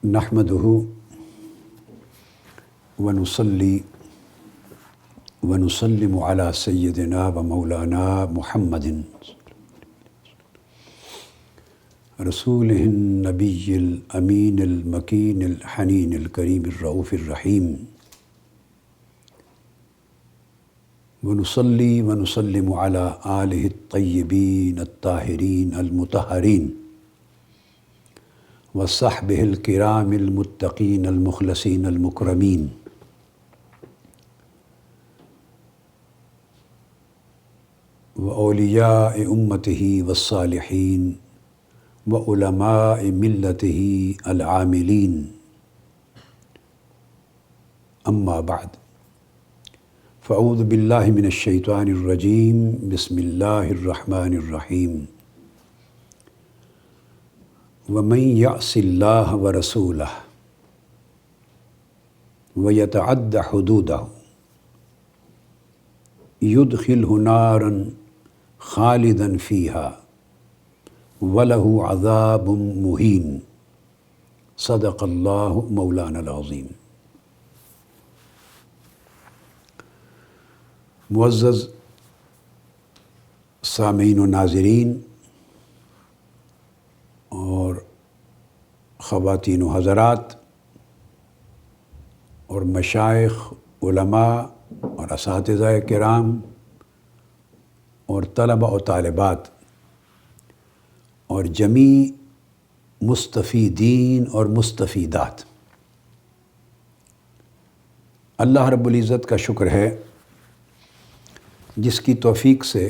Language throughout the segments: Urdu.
نحمدہ ونصلی ونسلم علی سیدنا و مولانا محمد رسولہ النبی الامین المکین الحنین الکریم الرؤوف الرحیم ونصلی ونسلم علی آلہ الطیبین الطاہرین المطہرین وصحبہ الکرام المتقین المخلصین المکرمین وأولیاء امتہ والصالحین وعلماء ملتہ العاملین اما بعد فاعوذ باللہ من الشیطان الرجیم بسم اللہ الرحمن الرحیم ومن یعص اللہ ورسولہ ویتعد حدودہ یدخلہ نارا خالدا فیہا وَلَهُ عَذَابٌ مُّهِينٌ صدق اللہ مولانا العظیم۔ معزز سامعین و ناظرین اور خواتین و حضرات اور مشائخ، علماء اور اساتذہ کرام اور طلبہ و طالبات اور جمیع مستفیدین اور مستفیدات، اللہ رب العزت کا شکر ہے جس کی توفیق سے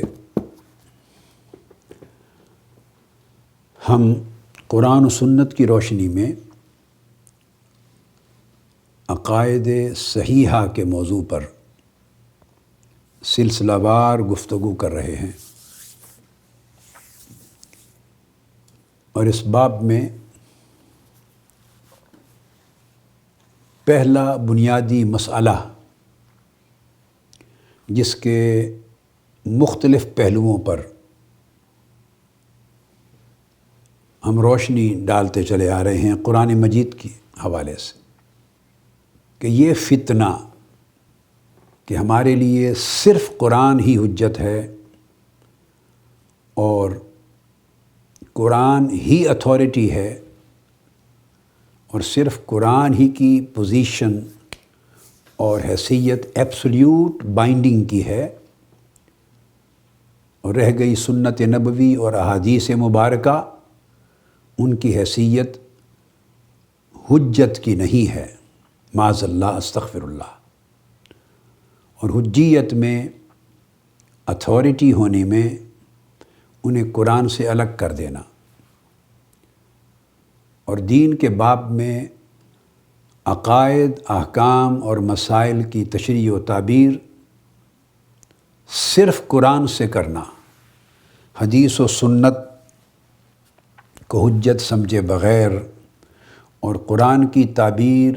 ہم قرآن و سنت کی روشنی میں عقائد صحیحہ کے موضوع پر سلسلہ وار گفتگو کر رہے ہیں، اور اس باب میں پہلا بنیادی مسئلہ جس کے مختلف پہلوؤں پر ہم روشنی ڈالتے چلے آ رہے ہیں قرآن مجید کے حوالے سے، کہ یہ فتنہ کہ ہمارے لیے صرف قرآن ہی حجت ہے اور قرآن ہی اتھارٹی ہے اور صرف قرآن ہی کی پوزیشن اور حیثیت ایبسلیوٹ بائنڈنگ کی ہے، اور رہ گئی سنت نبوی اور احادیث مبارکہ، ان کی حیثیت حجت کی نہیں ہے، معاذ اللہ استغفر اللہ۔ اور حجیت میں، اتھارٹی ہونے میں انہیں قرآن سے الگ کر دینا، اور دین کے باب میں عقائد، احکام اور مسائل کی تشریح و تعبیر صرف قرآن سے کرنا، حدیث و سنت کو حجت سمجھے بغیر اور قرآن کی تعبیر،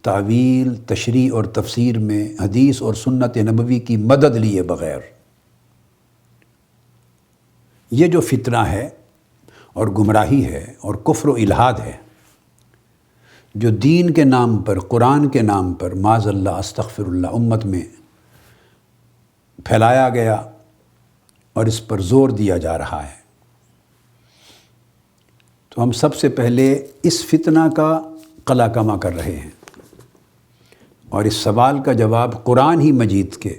تعویل، تشریح اور تفسیر میں حدیث اور سنت نبوی کی مدد لیے بغیر، یہ جو فتنہ ہے اور گمراہی ہے اور کفر و الحاد ہے جو دین کے نام پر، قرآن کے نام پر، معاذ اللہ استغفر اللہ، امت میں پھیلایا گیا اور اس پر زور دیا جا رہا ہے، تو ہم سب سے پہلے اس فتنہ کا قلع کما کر رہے ہیں اور اس سوال کا جواب قرآن ہی مجید کے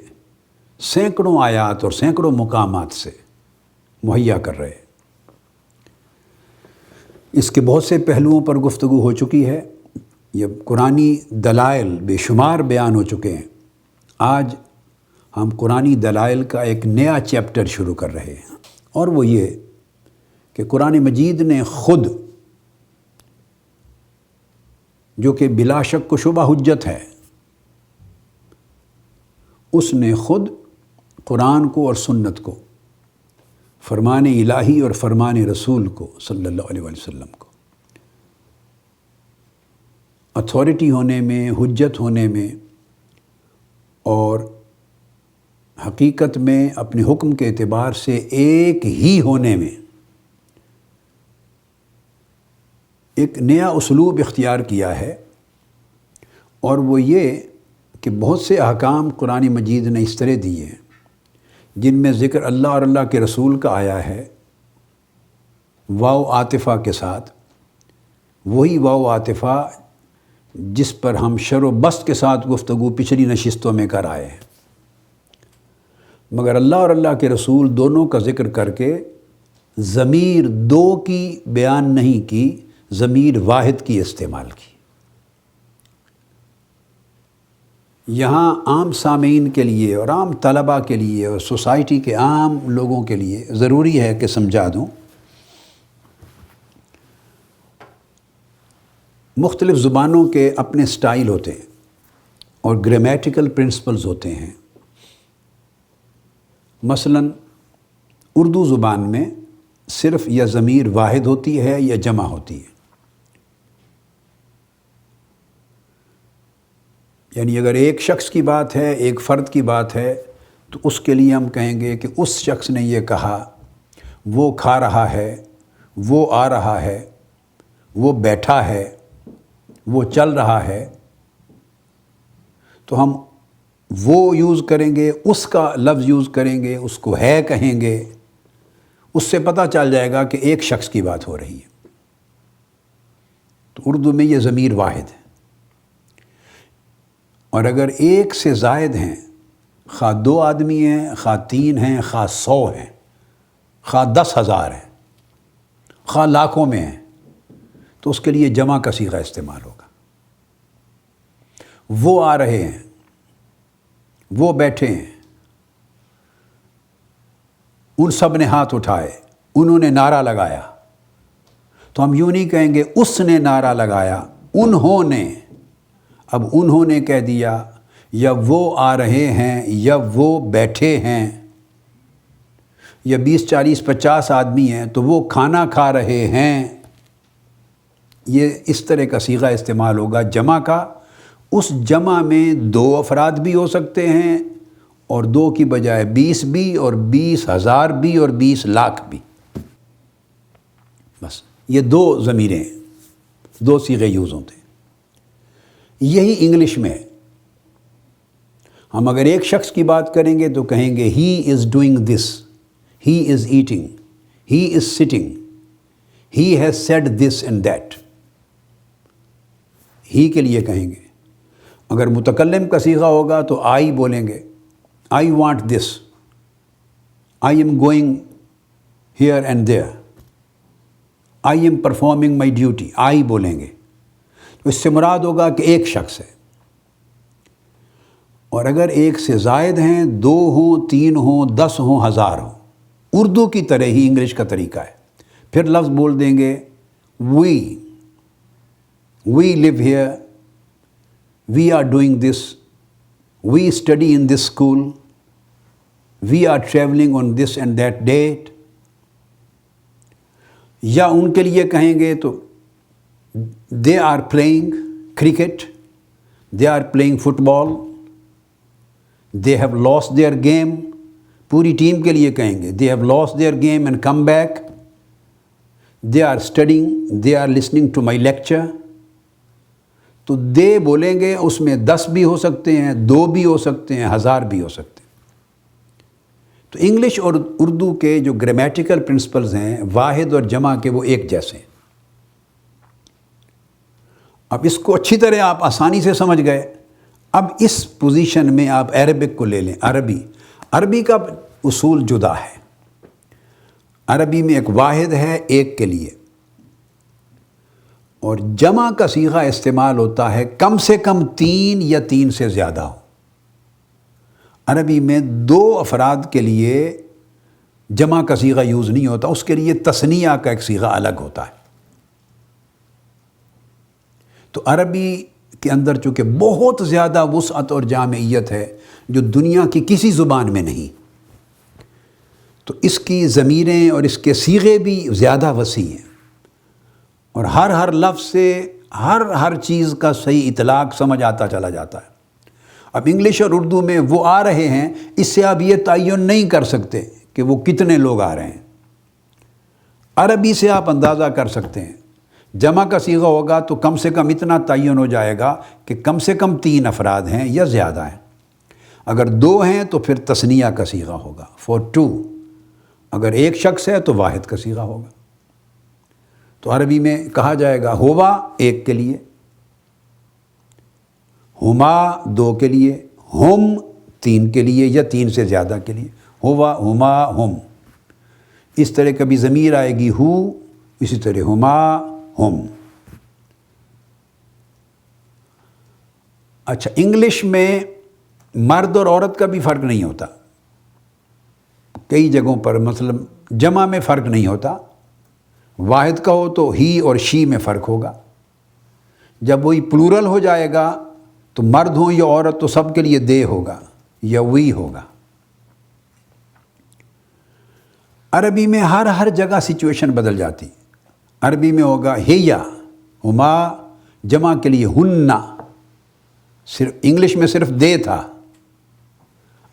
سینکڑوں آیات اور سینکڑوں مقامات سے مہیا کر رہے ہیں۔ اس کے بہت سے پہلوؤں پر گفتگو ہو چکی ہے، یہ قرآنی دلائل بے شمار بیان ہو چکے ہیں۔ آج ہم قرآنی دلائل کا ایک نیا چیپٹر شروع کر رہے ہیں، اور وہ یہ کہ قرآن مجید نے خود، جو کہ بلا شک و شبہ حجت ہے، اس نے خود قرآن کو اور سنت کو، فرمان الہی اور فرمان رسول کو صلی اللہ علیہ وسلم کو اتھارٹی ہونے میں، حجت ہونے میں اور حقیقت میں اپنے حکم کے اعتبار سے ایک ہی ہونے میں ایک نیا اسلوب اختیار کیا ہے، اور وہ یہ کہ بہت سے احکام قرآن مجید نے اس طرح دیے ہیں جن میں ذکر اللہ اور اللہ کے رسول کا آیا ہے واو عاطفہ کے ساتھ، وہی واو عاطفہ جس پر ہم شر و بست کے ساتھ گفتگو پچھلی نشستوں میں کر آئے ہیں، مگر اللہ اور اللہ کے رسول دونوں کا ذکر کر کے ضمیر دو کی بیان نہیں کی، ضمیر واحد کی استعمال کی۔ یہاں عام سامعین کے لیے اور عام طلباء کے لیے اور سوسائٹی کے عام لوگوں کے لیے ضروری ہے کہ سمجھا دوں، مختلف زبانوں کے اپنے سٹائل ہوتے ہیں اور گرامیٹیکل پرنسپلز ہوتے ہیں۔ مثلا اردو زبان میں صرف یا ضمیر واحد ہوتی ہے یا جمع ہوتی ہے، یعنی اگر ایک شخص کی بات ہے، ایک فرد کی بات ہے، تو اس کے لیے ہم کہیں گے کہ اس شخص نے یہ کہا، وہ کھا رہا ہے، وہ آ رہا ہے، وہ بیٹھا ہے، وہ چل رہا ہے، تو ہم وہ یوز کریں گے، اس کا لفظ یوز کریں گے، اس کو ہے کہیں گے، اس سے پتہ چل جائے گا کہ ایک شخص کی بات ہو رہی ہے۔ تو اردو میں یہ ضمیر واحد ہے، اور اگر ایک سے زائد ہیں، خواہ 2 آدمی ہیں، خواہ 3 ہیں، خواہ 100 ہیں، خواہ 10,000 ہیں، خواہ لاکھوں میں ہیں، تو اس کے لیے جمع کا صیغہ استعمال ہوگا۔ وہ آ رہے ہیں، وہ بیٹھے ہیں، ان سب نے ہاتھ اٹھائے، انہوں نے نعرہ لگایا، تو ہم یوں نہیں کہیں گے اس نے نعرہ لگایا، انہوں نے۔ اب انہوں نے کہہ دیا، یا وہ آ رہے ہیں، یا وہ بیٹھے ہیں، یا 20 40 50 آدمی ہیں تو وہ کھانا کھا رہے ہیں۔ یہ اس طرح کا صیغہ استعمال ہوگا جمع کا۔ اس جمع میں 2 افراد بھی ہو سکتے ہیں، اور 2 کی بجائے 20 بھی، اور 20,000 بھی، اور 20 لاکھ بھی۔ بس یہ 2 ضمیریں، 2 صیغے یوز ہوتے ہیں۔ یہی انگلش میں ہم اگر ایک شخص کی بات کریں گے تو کہیں گے he is doing this, he is eating, he is sitting, he has said this and that, he کے لیے کہیں گے۔ اگر متکلم کا صیغہ ہوگا تو آئی بولیں گے، I want this, I am going here and there, I am performing my duty, I بولیں گے۔ تو اس سے مراد ہوگا کہ ایک شخص ہے۔ اور اگر ایک سے زائد ہیں، 2 ہوں، 3 ہوں، 10 ہوں، 1000 ہوں، اردو کی طرح ہی انگلش کا طریقہ ہے، پھر لفظ بول دیں گے وی live here, we are doing this, we study in this school, we are traveling on this and that date۔ یا ان کے لیے کہیں گے تو they are playing cricket, they are playing football, they have lost their game۔ پوری ٹیم کے لیے کہیں گے they have lost their game and come back، they are studying, they are listening to my lecture۔ تو دے بولیں گے، اس میں 10 بھی ہو سکتے ہیں، 2 بھی ہو سکتے ہیں، 1000 بھی ہو سکتے ہیں۔ تو انگلش اور اردو کے جو گرامیٹیکل پرنسپلز ہیں، واحد اور جمع کے، وہ ایک جیسے ہیں۔ اب اس کو اچھی طرح آپ آسانی سے سمجھ گئے۔ اب اس پوزیشن میں آپ عربک کو لے لیں، عربی کا اصول جدا ہے۔ عربی میں ایک واحد ہے ایک کے لیے، اور جمع کا صیغہ استعمال ہوتا ہے کم سے کم 3 یا 3 سے زیادہ ہو۔ عربی میں 2 افراد کے لیے جمع کا صیغہ یوز نہیں ہوتا، اس کے لیے تثنیہ کا ایک صیغہ الگ ہوتا ہے۔ تو عربی کے اندر چونکہ بہت زیادہ وسعت اور جامعیت ہے جو دنیا کی کسی زبان میں نہیں، تو اس کی ضمیریں اور اس کے صیغے بھی زیادہ وسیع ہیں، اور ہر لفظ سے ہر چیز کا صحیح اطلاق سمجھ آتا چلا جاتا ہے۔ اب انگلش اور اردو میں وہ آ رہے ہیں، اس سے آپ یہ تعین نہیں کر سکتے کہ وہ کتنے لوگ آ رہے ہیں۔ عربی سے آپ اندازہ کر سکتے ہیں جمع کا صیغہ ہوگا تو کم سے کم اتنا تعین ہو جائے گا کہ کم سے کم 3 افراد ہیں یا زیادہ ہیں۔ اگر 2 ہیں تو پھر تثنیہ کا صیغہ ہوگا for 2۔ اگر ایک شخص ہے تو واحد کا صیغہ ہوگا۔ تو عربی میں کہا جائے گا ہوا ایک کے لیے، ہما 2 کے لیے، ہم 3 کے لیے یا 3 سے زیادہ کے لیے، ہوا ہما ہم۔ اس طرح کبھی ضمیر آئے گی ہو، اسی طرح ہما ہم۔ اچھا، انگلش میں مرد اور عورت کا بھی فرق نہیں ہوتا، کئی جگہوں پر مثلا جمع میں فرق نہیں ہوتا، واحد کا ہو تو ہی اور شی میں فرق ہوگا، جب وہی پلورل ہو جائے گا تو مرد ہوں یا عورت تو سب کے لیے دے ہوگا یا وی ہوگا۔ عربی میں ہر جگہ سچویشن بدل جاتی۔ عربی میں ہوگا ہیا، ہما جمع کے لیے ہننا، صرف انگلش میں صرف دے تھا،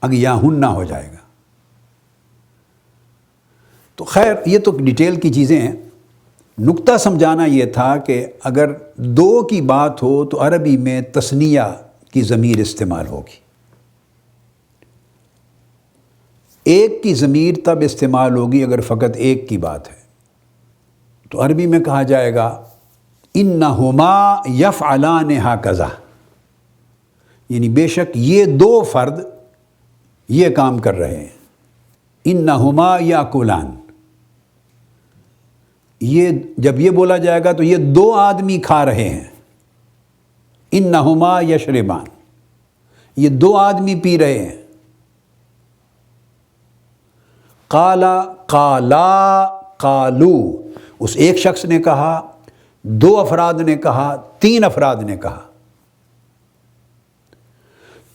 اب یہاں ہننا ہو جائے گا۔ تو خیر یہ تو ڈیٹیل کی چیزیں ہیں، نقطہ سمجھانا یہ تھا کہ اگر 2 کی بات ہو تو عربی میں تثنیہ کی ضمیر استعمال ہوگی، 1 کی ضمیر تب استعمال ہوگی اگر فقط 1 کی بات ہے۔ تو عربی میں کہا جائے گا انہما یفعلان ہکذا، یعنی بے شک یہ 2 فرد یہ کام کر رہے ہیں۔ انہما یاکلان، یہ جب یہ بولا جائے گا تو یہ 2 آدمی کھا رہے ہیں۔ انہما یشربان، یہ 2 آدمی پی رہے ہیں۔ قالا قالا قالو، اس ایک شخص نے کہا، 2 افراد نے کہا، 3 افراد نے کہا۔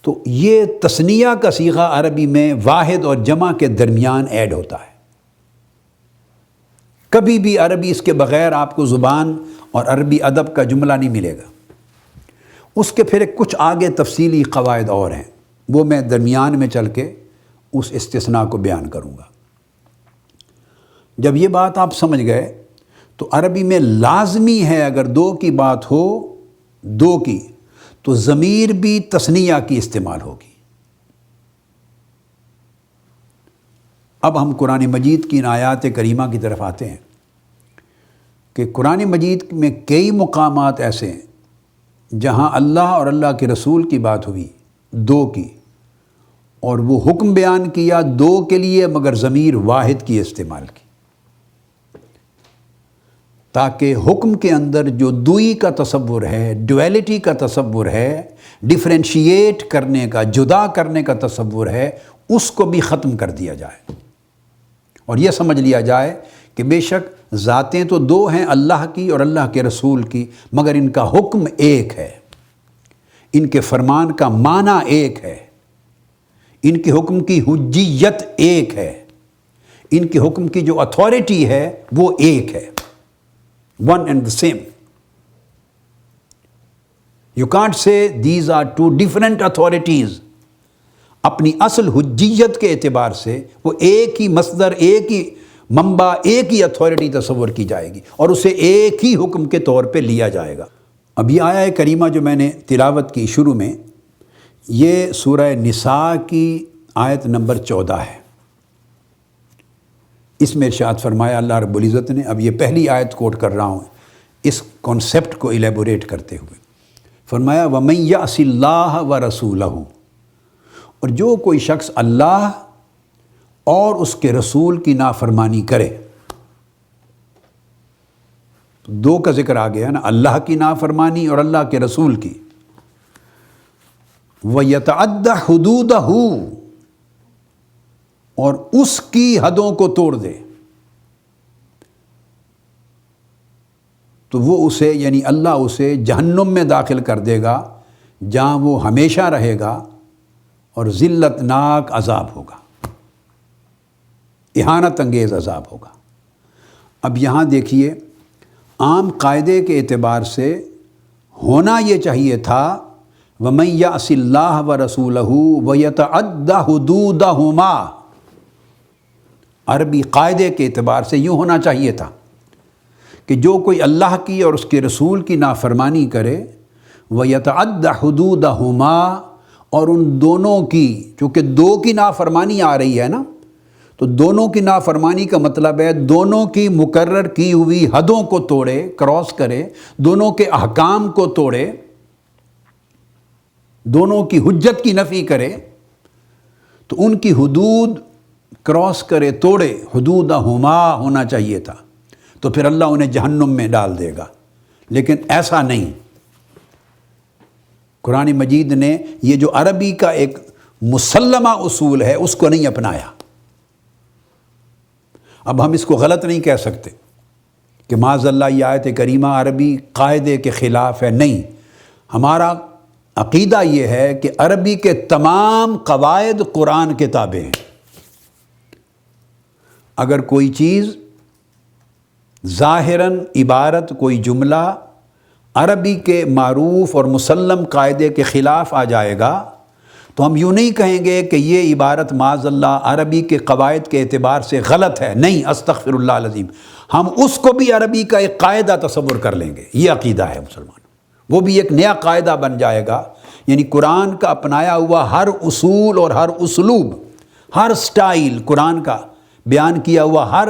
تو یہ تثنیہ کا صیغہ عربی میں واحد اور جمع کے درمیان ایڈ ہوتا ہے۔ کبھی بھی عربی اس کے بغیر آپ کو زبان اور عربی ادب کا جملہ نہیں ملے گا۔ اس کے پھر کچھ آگے تفصیلی قواعد اور ہیں، وہ میں درمیان میں چل کے اس استثناء کو بیان کروں گا۔ جب یہ بات آپ سمجھ گئے تو عربی میں لازمی ہے اگر 2 کی بات ہو، 2 کی، تو ضمیر بھی تثنیہ کی استعمال ہوگی۔ اب ہم قرآن مجید کی ان آیات کریمہ کی طرف آتے ہیں کہ قرآن مجید میں کئی مقامات ایسے ہیں جہاں اللہ اور اللہ کے رسول کی بات ہوئی 2 کی، اور وہ حکم بیان کیا 2 کے لیے مگر ضمیر واحد کی استعمال کی، تاکہ حکم کے اندر جو دوئی کا تصور ہے، ڈویلٹی کا تصور ہے، ڈیفرینشیٹ کرنے کا، جدا کرنے کا تصور ہے، اس کو بھی ختم کر دیا جائے، اور یہ سمجھ لیا جائے کہ بے شک ذاتیں تو 2 ہیں، اللہ کی اور اللہ کے رسول کی، مگر ان کا حکم ایک ہے، ان کے فرمان کا معنی ایک ہے، ان کے حکم کی حجیت ایک ہے، ان کے حکم کی جو اتھارٹی ہے وہ ایک ہے، one and the same. You can't say these are 2 different authorities. اپنی اصل حجیت کے اعتبار سے وہ ایک ہی مصدر، ایک ہی منبع، ایک ہی اتھارٹی تصور کی جائے گی اور اسے ایک ہی حکم کے طور پہ لیا جائے گا۔ اب یہ آیہ کریمہ جو میں نے تلاوت کی شروع میں، یہ سورہ نساء کی آیت نمبر 14 ہے۔ اس میں ارشاد فرمایا اللہ رب العزت نے، اب یہ پہلی آیت کوٹ کر رہا ہوں اس کانسیپٹ کو ایلیبوریٹ کرتے ہوئے، فرمایا وَمَن يَعْصِ اللَّهَ وَرَسُولَهُ، اور جو کوئی شخص اللہ اور اس کے رسول کی نافرمانی کرے، 2 کا ذکر آ گیا نا، اللہ کی نافرمانی اور اللہ کے رسول کی، وَيَتَعَدَّ حُدُودَهُ، اور اس کی حدوں کو توڑ دے، تو وہ اسے یعنی اللہ اسے جہنم میں داخل کر دے گا جہاں وہ ہمیشہ رہے گا اور ذلت ناک عذاب ہوگا، اہانت انگیز عذاب ہوگا۔ اب یہاں دیکھیے، عام قاعدے کے اعتبار سے ہونا یہ چاہیے تھا وَمَن يَعْصِ اللَّهَ وَرَسُولَهُ وَيَتَعَدَّ حُدُودَهُمَا، عربی قاعدے کے اعتبار سے یوں ہونا چاہیے تھا کہ جو کوئی اللہ کی اور اس کے رسول کی نافرمانی کرے وَيَتَعَدَّ حُدُودَهُمَا، اور ان دونوں کی، چونکہ دو کی نافرمانی آ رہی ہے نا، تو دونوں کی نافرمانی کا مطلب ہے دونوں کی مقرر کی ہوئی حدوں کو توڑے، کراس کرے، دونوں کے احکام کو توڑے، دونوں کی حجت کی نفی کرے، تو ان کی حدود کراس کرے، توڑے، حدودہما ہونا چاہیے تھا، تو پھر اللہ انہیں جہنم میں ڈال دے گا، لیکن ایسا نہیں۔ قرآن مجید نے یہ جو عربی کا ایک مسلمہ اصول ہے اس کو نہیں اپنایا۔ اب ہم اس کو غلط نہیں کہہ سکتے کہ معاذ اللہ یہ آیت کریمہ عربی قاعدے کے خلاف ہے، نہیں، ہمارا عقیدہ یہ ہے کہ عربی کے تمام قواعد قرآن کے تابع ہیں۔ اگر کوئی چیز ظاہراً عبارت، کوئی جملہ عربی کے معروف اور مسلم قاعدے کے خلاف آ جائے گا تو ہم یوں نہیں کہیں گے کہ یہ عبارت معاذ اللہ عربی کے قواعد کے اعتبار سے غلط ہے، نہیں، استغفر اللہ العظیم، ہم اس کو بھی عربی کا ایک قاعدہ تصور کر لیں گے۔ یہ عقیدہ ہے مسلمان، وہ بھی ایک نیا قاعدہ بن جائے گا، یعنی قرآن کا اپنایا ہوا ہر اصول اور ہر اسلوب، ہر سٹائل، قرآن کا بیان کیا ہوا ہر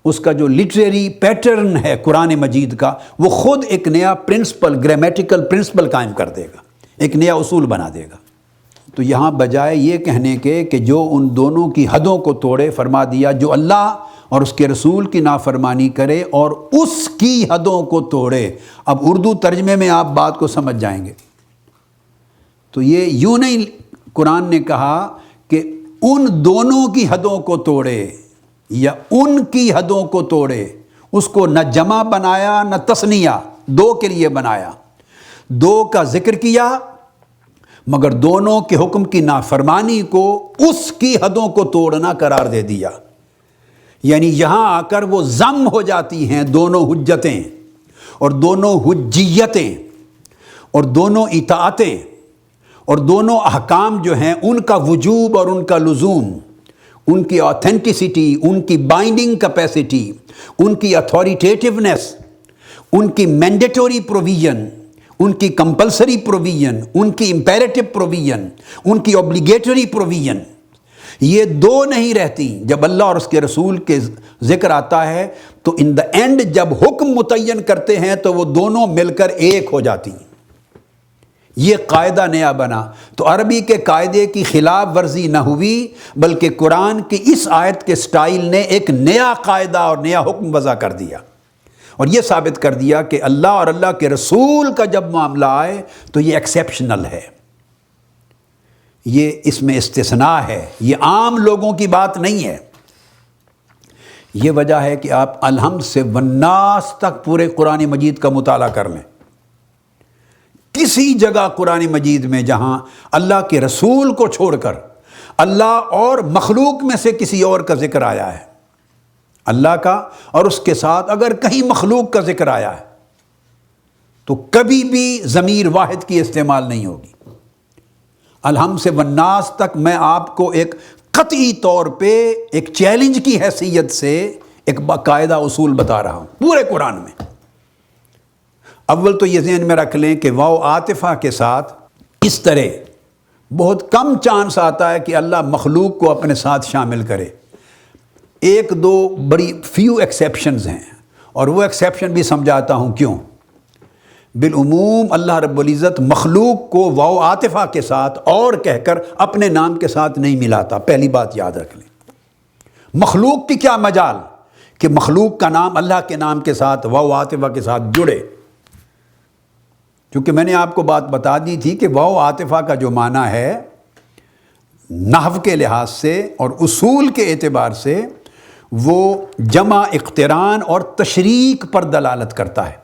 اس کا جو لٹریری پیٹرن ہے قرآن مجید کا، وہ خود ایک نیا پرنسپل، گرامیٹیکل پرنسپل قائم کر دے گا، ایک نیا اصول بنا دے گا۔ تو یہاں بجائے یہ کہنے کے کہ جو ان دونوں کی حدوں کو توڑے، فرما دیا جو اللہ اور اس کے رسول کی نافرمانی کرے اور اس کی حدوں کو توڑے۔ اب اردو ترجمے میں آپ بات کو سمجھ جائیں گے، تو یہ یوں نہیں قرآن نے کہا کہ ان دونوں کی حدوں کو توڑے یا ان کی حدوں کو توڑے، اس کو نہ جمع بنایا نہ تثنیہ، دو کے لیے بنایا، دو کا ذکر کیا، مگر دونوں کے حکم کی نافرمانی کو اس کی حدوں کو توڑنا قرار دے دیا۔ یعنی یہاں آ کر وہ ضم ہو جاتی ہیں دونوں حجتیں اور دونوں حجیتیں اور دونوں اطاعتیں اور دونوں احکام جو ہیں ان کا وجوب اور ان کا لزوم، ان کی آتھینٹسٹی، ان کی بائنڈنگ کیپیسٹی، ان کی اتھارٹیٹیونیس، ان کی مینڈیٹوری پروویژن، ان کی کمپلسری پروویژن، ان کی امپیریٹو پروویژن، ان کی اوبلیگیٹری پروویژن، یہ دو نہیں رہتی۔ جب اللہ اور اس کے رسول کے ذکر آتا ہے تو ان دا اینڈ جب حکم متعین کرتے ہیں تو وہ دونوں مل کر ایک ہو جاتی ہیں۔ یہ قاعدہ نیا بنا، تو عربی کے قاعدے کی خلاف ورزی نہ ہوئی، بلکہ قرآن کی اس آیت کے سٹائل نے ایک نیا قاعدہ اور نیا حکم وضع کر دیا، اور یہ ثابت کر دیا کہ اللہ اور اللہ کے رسول کا جب معاملہ آئے تو یہ ایکسیپشنل ہے، یہ اس میں استثناء ہے، یہ عام لوگوں کی بات نہیں ہے۔ یہ وجہ ہے کہ آپ الحمد سے والناس تک پورے قرآن مجید کا مطالعہ کر لیں، کسی جگہ قرآن مجید میں جہاں اللہ کے رسول کو چھوڑ کر اللہ اور مخلوق میں سے کسی اور کا ذکر آیا ہے، اللہ کا اور اس کے ساتھ اگر کہیں مخلوق کا ذکر آیا ہے تو کبھی بھی ضمیر واحد کی استعمال نہیں ہوگی۔ الحمد سے والناس تک میں آپ کو ایک قطعی طور پہ ایک چیلنج کی حیثیت سے ایک باقاعدہ اصول بتا رہا ہوں پورے قرآن میں۔ اول تو یہ ذہن میں رکھ لیں کہ واو عاطفہ کے ساتھ اس طرح بہت کم چانس آتا ہے کہ اللہ مخلوق کو اپنے ساتھ شامل کرے، ایک دو بڑی فیو ایکسیپشنز ہیں، اور وہ ایکسیپشن بھی سمجھاتا ہوں کیوں۔ بالعموم اللہ رب العزت مخلوق کو واو عاطفہ کے ساتھ اور کہہ کر اپنے نام کے ساتھ نہیں ملاتا، پہلی بات یاد رکھ لیں۔ مخلوق کی کیا مجال کہ مخلوق کا نام اللہ کے نام کے ساتھ واو عاطفہ کے ساتھ جڑے، کیونکہ میں نے آپ کو بات بتا دی تھی کہ واو عاطفہ کا جو معنی ہے نحو کے لحاظ سے اور اصول کے اعتبار سے وہ جمع، اقتران اور تشریک پر دلالت کرتا ہے،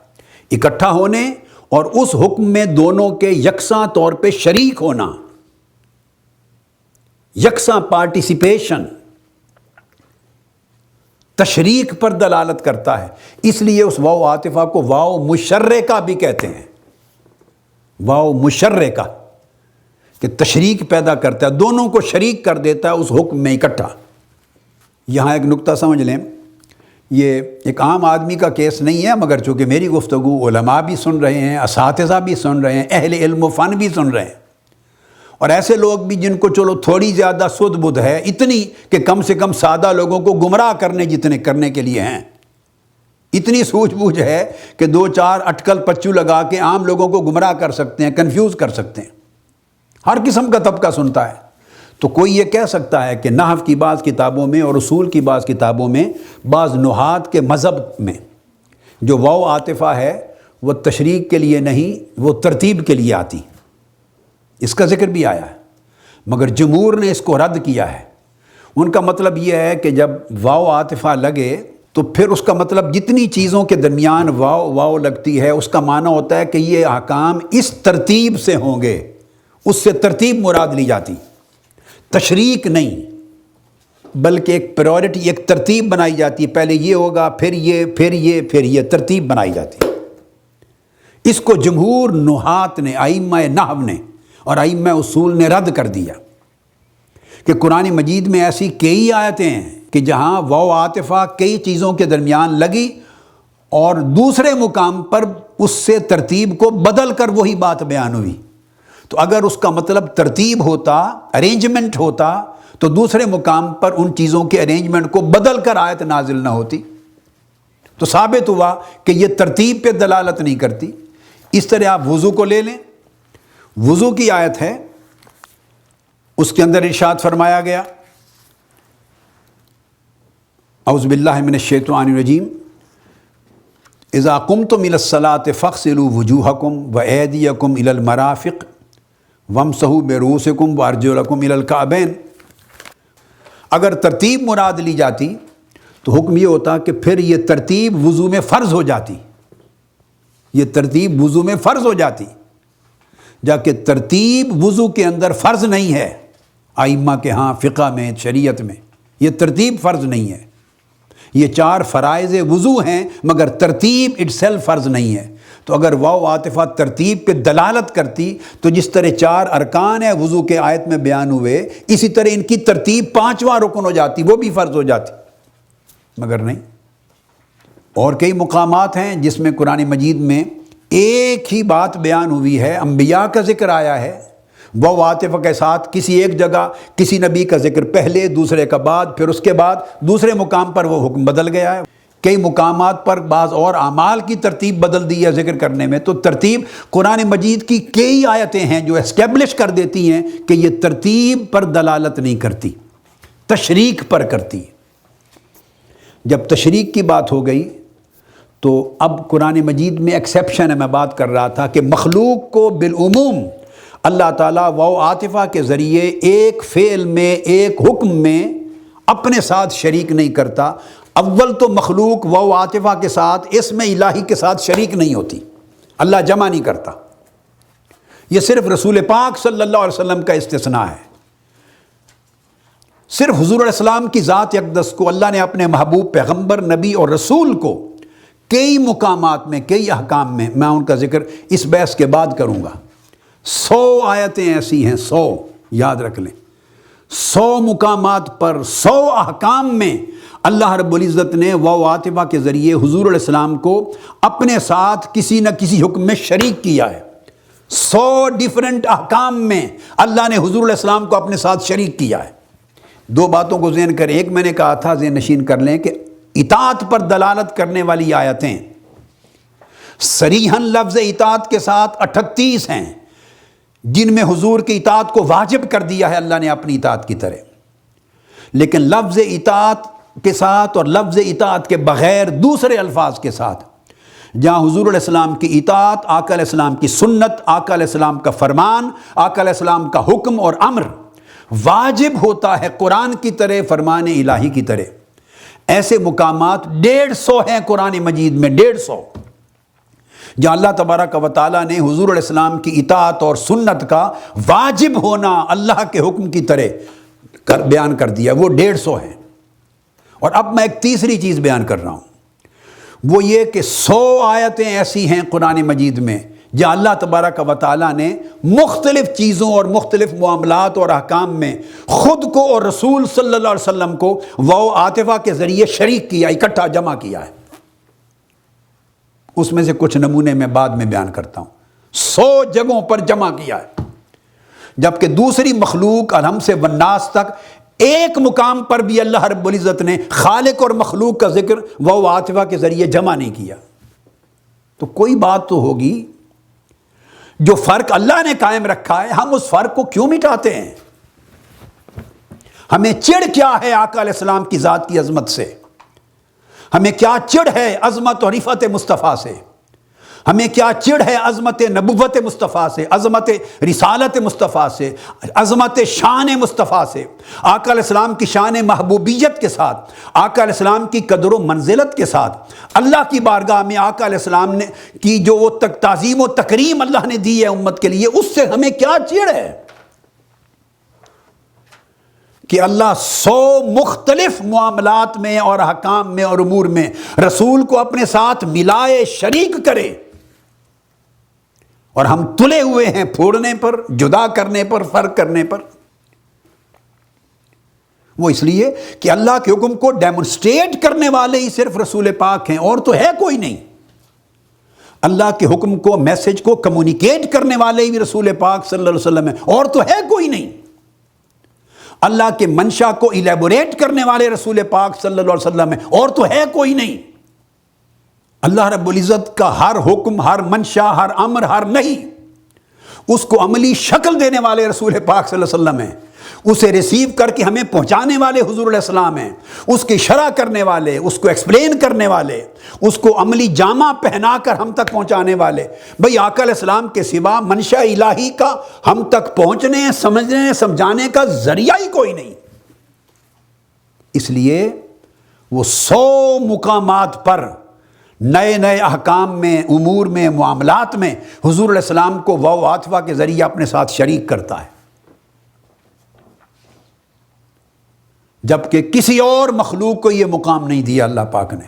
اکٹھا ہونے اور اس حکم میں دونوں کے یکساں طور پہ شریک ہونا، یکساں پارٹیسپیشن، تشریک پر دلالت کرتا ہے۔ اس لیے اس واو عاطفہ کو واو مشرکہ بھی کہتے ہیں، واو مشرکہ، کہ تشریک پیدا کرتا ہے، دونوں کو شریک کر دیتا ہے اس حکم میں اکٹھا۔ یہاں ایک نقطہ سمجھ لیں، یہ ایک عام آدمی کا کیس نہیں ہے، مگر چونکہ میری گفتگو علماء بھی سن رہے ہیں، اساتذہ بھی سن رہے ہیں، اہل علم و فن بھی سن رہے ہیں، اور ایسے لوگ بھی جن کو چلو تھوڑی زیادہ سدھ بدھ ہے، اتنی کہ کم سے کم سادہ لوگوں کو گمراہ کرنے کے لیے ہیں، اتنی سوجھ بوجھ ہے کہ دو چار اٹکل پچو لگا کے عام لوگوں کو گمراہ کر سکتے ہیں، کنفیوز کر سکتے ہیں، ہر قسم کا طبقہ سنتا ہے۔ تو کوئی یہ کہہ سکتا ہے کہ نحو کی بعض کتابوں میں اور اصول کی بعض کتابوں میں بعض نحات کے مذہب میں جو واو عاطفہ ہے وہ تشریک کے لیے نہیں، وہ ترتیب کے لیے آتی، اس کا ذکر بھی آیا ہے، مگر جمہور نے اس کو رد کیا ہے۔ ان کا مطلب یہ ہے کہ جب واو عاطفہ لگے تو پھر اس کا مطلب جتنی چیزوں کے درمیان واو لگتی ہے اس کا معنی ہوتا ہے کہ یہ احکام اس ترتیب سے ہوں گے، اس سے ترتیب مراد لی جاتی، تشریک نہیں، بلکہ ایک پریورٹی، ایک ترتیب بنائی جاتی ہے، پہلے یہ ہوگا، پھر یہ ترتیب بنائی جاتی ہے۔ اس کو جمہور نحات نے، ائمہ نحو نے اور ائمہ اصول نے رد کر دیا کہ قرآن مجید میں ایسی کئی آیتیں ہیں کہ جہاں واو عاطفہ کئی چیزوں کے درمیان لگی اور دوسرے مقام پر اس سے ترتیب کو بدل کر وہی بات بیان ہوئی۔ تو اگر اس کا مطلب ترتیب ہوتا، ارینجمنٹ ہوتا، تو دوسرے مقام پر ان چیزوں کے ارینجمنٹ کو بدل کر آیت نازل نہ ہوتی۔ تو ثابت ہوا کہ یہ ترتیب پہ دلالت نہیں کرتی۔ اس طرح آپ وضو کو لے لیں، وضو کی آیت ہے، اس کے اندر ارشاد فرمایا گیا، اعوذ باللہ من الشیطان الرجیم، اذا قمتم الى الصلاة فاغسلوا وجوہکم وایدیکم الى المرافق وامسحوا برؤوسکم وارجلکم الى الکعبین۔ اگر ترتیب مراد لی جاتی تو حکم یہ ہوتا کہ پھر یہ ترتیب وضو میں فرض ہو جاتی، یہ ترتیب وضو میں فرض ہو جاتی، جا کہ ترتیب وضو کے اندر فرض نہیں ہے۔ ائمہ کے ہاں فقہ میں، شریعت میں یہ ترتیب فرض نہیں ہے، یہ چار فرائض وضو ہیں مگر ترتیب اٹسیلف فرض نہیں ہے۔ تو اگر واو عاطفہ ترتیب پہ دلالت کرتی تو جس طرح چار ارکان ہیں وضو کے آیت میں بیان ہوئے، اسی طرح ان کی ترتیب پانچواں رکن ہو جاتی، وہ بھی فرض ہو جاتی، مگر نہیں۔ اور کئی مقامات ہیں جس میں قرآن مجید میں ایک ہی بات بیان ہوئی ہے، انبیاء کا ذکر آیا ہے، واو عاطفہ کے ساتھ کسی ایک جگہ کسی نبی کا ذکر پہلے، دوسرے کا بعد، پھر اس کے بعد دوسرے مقام پر وہ حکم بدل گیا ہے۔ کئی مقامات پر بعض اور اعمال کی ترتیب بدل دی ہے ذکر کرنے میں۔ تو ترتیب قرآن مجید کی کئی آیتیں ہیں جو اسٹیبلش کر دیتی ہیں کہ یہ ترتیب پر دلالت نہیں کرتی، تشریک پر کرتی۔ جب تشریک کی بات ہو گئی تو اب قرآن مجید میں ایکسیپشن ہے، میں بات کر رہا تھا کہ مخلوق کو بالعموم اللہ تعالیٰ واو عاطفہ کے ذریعے ایک فعل میں، ایک حکم میں اپنے ساتھ شریک نہیں کرتا۔ اول تو مخلوق واو عاطفہ کے ساتھ، اسم الہی کے ساتھ شریک نہیں ہوتی، اللہ جمع نہیں کرتا، یہ صرف رسول پاک صلی اللہ علیہ وسلم کا استثناء ہے۔ صرف حضور علیہ السلام کی ذات اقدس کو اللہ نے اپنے محبوب پیغمبر، نبی اور رسول کو کئی مقامات میں، کئی احکام میں ان کا ذکر اس بحث کے بعد کروں گا۔ 100 آیتیں ایسی ہیں، 100 یاد رکھ لیں، 100 مقامات پر، 100 احکام میں اللہ رب العزت نے واو عاطفہ کے ذریعے حضور علیہ السلام کو اپنے ساتھ کسی نہ کسی حکم میں شریک کیا ہے۔ 100 ڈیفرنٹ احکام میں اللہ نے حضور علیہ السلام کو اپنے ساتھ شریک کیا ہے۔ دو باتوں کو ذہن کریں، ایک میں نے کہا تھا، ذہن نشین کر لیں، کہ اطاعت پر دلالت کرنے والی آیتیں صریحاً لفظ اطاعت کے ساتھ 38 ہیں جن میں حضور کی اطاعت کو واجب کر دیا ہے اللہ نے اپنی اطاعت کی طرح، لیکن لفظ اطاعت کے ساتھ اور لفظ اطاعت کے بغیر دوسرے الفاظ کے ساتھ جہاں حضور علیہ السلام کی اطاعت، آقا علیہ السلام کی سنت، آقا علیہ السلام کا فرمان، آقا علیہ السلام کا حکم اور امر واجب ہوتا ہے قرآن کی طرح، فرمان الہی کی طرح، ایسے مقامات 150 ہیں قرآن مجید میں، 150 جہاں اللہ تبارک و تعالیٰ نے حضور علیہ السلام کی اطاعت اور سنت کا واجب ہونا اللہ کے حکم کی طرح بیان کر دیا، وہ 150 ہیں۔ اور اب میں ایک تیسری چیز بیان کر رہا ہوں، وہ یہ کہ 100 آیتیں ایسی ہیں قرآن مجید میں جہاں اللہ تبارک و تعالیٰ نے مختلف چیزوں اور مختلف معاملات اور احکام میں خود کو اور رسول صلی اللہ علیہ وسلم کو و عاطفہ کے ذریعے شریک کیا، اکٹھا جمع کیا ہے۔ اس میں سے کچھ نمونے میں بعد میں بیان کرتا ہوں۔ 100 جگہوں پر جمع کیا ہے، جبکہ دوسری مخلوق الحم سے والناس تک ایک مقام پر بھی اللہ رب العزت نے خالق اور مخلوق کا ذکر و عاطفہ کے ذریعے جمع نہیں کیا۔ تو کوئی بات تو ہوگی، جو فرق اللہ نے قائم رکھا ہے ہم اس فرق کو کیوں مٹاتے ہیں؟ ہمیں چڑ کیا ہے آقا علیہ السلام کی ذات کی عظمت سے؟ ہمیں کیا چڑ ہے عظمت اور عفت مصطفیٰ سے؟ ہمیں کیا چڑ ہے عظمت نبوت مصطفیٰ سے، عظمت رسالت مصطفیٰ سے، عظمت شان مصطفیٰ سے؟ آقا علیہ السلام کی شان محبوبیت کے ساتھ، آقا علیہ السلام کی قدر و منزلت کے ساتھ، اللہ کی بارگاہ میں آقا علیہ السلام نے کی جو وہ تعظیم و تکریم اللہ نے دی ہے امت کے لیے، اس سے ہمیں کیا چڑ ہے کہ اللہ 100 مختلف معاملات میں اور احکام میں اور امور میں رسول کو اپنے ساتھ ملائے، شریک کرے، اور ہم تلے ہوئے ہیں پھوڑنے پر، جدا کرنے پر، فرق کرنے پر؟ وہ اس لیے کہ اللہ کے حکم کو ڈیمونسٹریٹ کرنے والے ہی صرف رسول پاک ہیں، اور تو ہے کوئی نہیں۔ اللہ کے حکم کو، میسج کو کمیونیکیٹ کرنے والے ہی رسول پاک صلی اللہ علیہ وسلم ہیں، اور تو ہے کوئی نہیں۔ اللہ کے منشا کو ایلیبوریٹ کرنے والے رسول پاک صلی اللہ علیہ وسلم ہیں، اور تو ہے کوئی نہیں۔ اللہ رب العزت کا ہر حکم، ہر منشا، ہر امر، ہر نہیں، اس کو عملی شکل دینے والے رسول پاک صلی اللہ علیہ وسلم ہیں، اسے ریسیو کر کے ہمیں پہنچانے والے حضور علیہ السلام ہیں، اس کی شرح کرنے والے، اس کو ایکسپلین کرنے والے، اس کو عملی جامہ پہنا کر ہم تک پہنچانے والے۔ بھئی آقا علیہ السلام کے سوا منشا الہی کا ہم تک پہنچنے، سمجھنے، سمجھانے کا ذریعہ ہی کوئی نہیں۔ اس لیے وہ 100 مقامات پر نئے نئے احکام میں، امور میں، معاملات میں حضور علیہ السلام کو و عاطفہ کے ذریعے اپنے ساتھ شریک کرتا ہے، جبکہ کسی اور مخلوق کو یہ مقام نہیں دیا اللہ پاک نے۔